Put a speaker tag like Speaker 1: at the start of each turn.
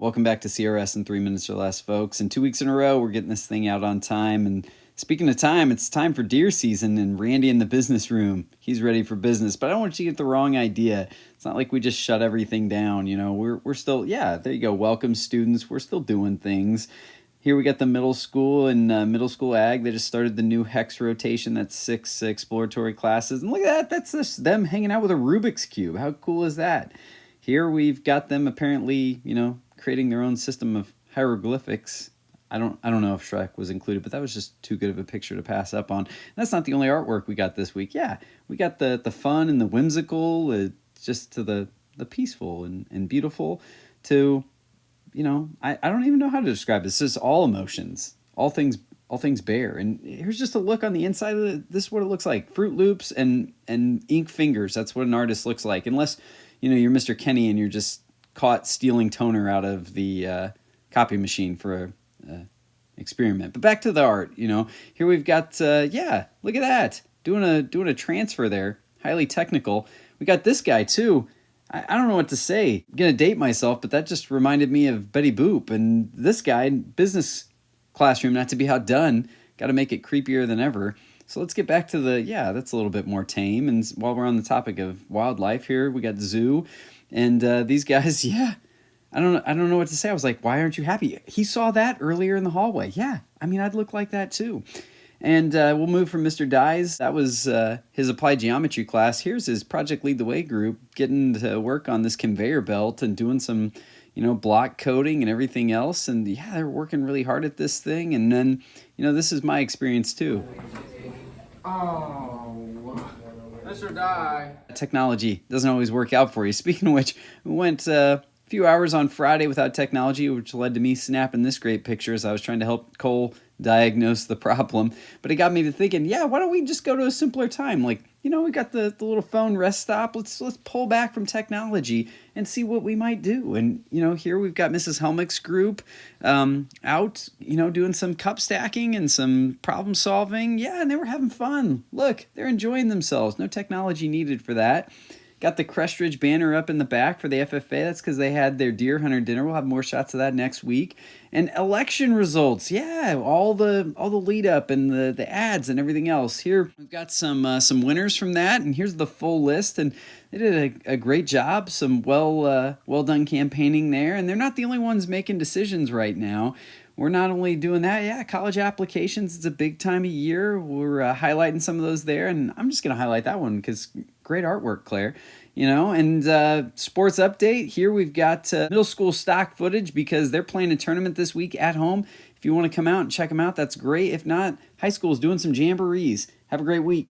Speaker 1: Welcome back to CRS in 3 minutes or less, folks. And 2 weeks in a row, we're getting this thing out on time. And speaking of time, it's time for deer season. And Randy in the business room, he's ready for business. But I don't want you to get the wrong idea. It's not like we just shut everything down. We're still, yeah, there you go. Welcome, students. We're still doing things. Here we got the middle school and middle school ag. They just started the new hex rotation. That's 6 exploratory classes. And look at that. That's just them hanging out with a Rubik's Cube. How cool is that? Here we've got them apparently, creating their own system of hieroglyphics. I don't know if Shrek was included, but that was just too good of a picture to pass up on. And that's not the only artwork we got this week. Yeah, we got the fun and the whimsical, just to the peaceful and beautiful, to, I don't even know how to describe this. This is all emotions, all things bear. And here's just a look on the inside of it. This is what it looks like. Fruit Loops and ink fingers. That's what an artist looks like. Unless, you're Mr. Kenny and you're just caught stealing toner out of the copy machine for a experiment. But back to the art. Here we've got look at that, doing a transfer there, highly technical. We got this guy too. I don't know what to say. I'm gonna date myself, but that just reminded me of Betty Boop. And this guy, business classroom, not to be outdone, got to make it creepier than ever. So let's get back to that's a little bit more tame. And while we're on the topic of wildlife here, we got zoo. And these guys, I don't know what to say. I was like, why aren't you happy? He saw that earlier in the hallway. Yeah, I mean, I'd look like that too. And we'll move from Mr. Dyes. That was his applied geometry class. Here's his Project Lead the Way group getting to work on this conveyor belt and doing some, block coding and everything else. And yeah, they're working really hard at this thing. And then, this is my experience too.
Speaker 2: Oh, Mr. Dye.
Speaker 1: Technology doesn't always work out for you. Speaking of which, we went a few hours on Friday without technology, which led to me snapping this great picture as I was trying to help Cole diagnose the problem. But it got me to thinking, why don't we just go to a simpler time? Like, we got the little phone rest stop. Let's pull back from technology and see what we might do. And, here we've got Mrs. Helmick's group out, doing some cup stacking and some problem solving. Yeah, and they were having fun. Look, they're enjoying themselves. No technology needed for that. Got the Crestridge banner up in the back for the FFA. That's because they had their deer hunter dinner. We'll have more shots of that next week. And election results. Yeah, all the lead up and the ads and everything else. Here we've got some winners from that, and here's the full list. And they did a great job. Some well done campaigning there. And they're not the only ones making decisions right now. We're not only doing that, college applications, it's a big time of year. We're highlighting some of those there, and I'm just going to highlight that one because great artwork, Claire. And sports update, here we've got middle school stock footage because they're playing a tournament this week at home. If you want to come out and check them out, that's great. If not, high school is doing some jamborees. Have a great week.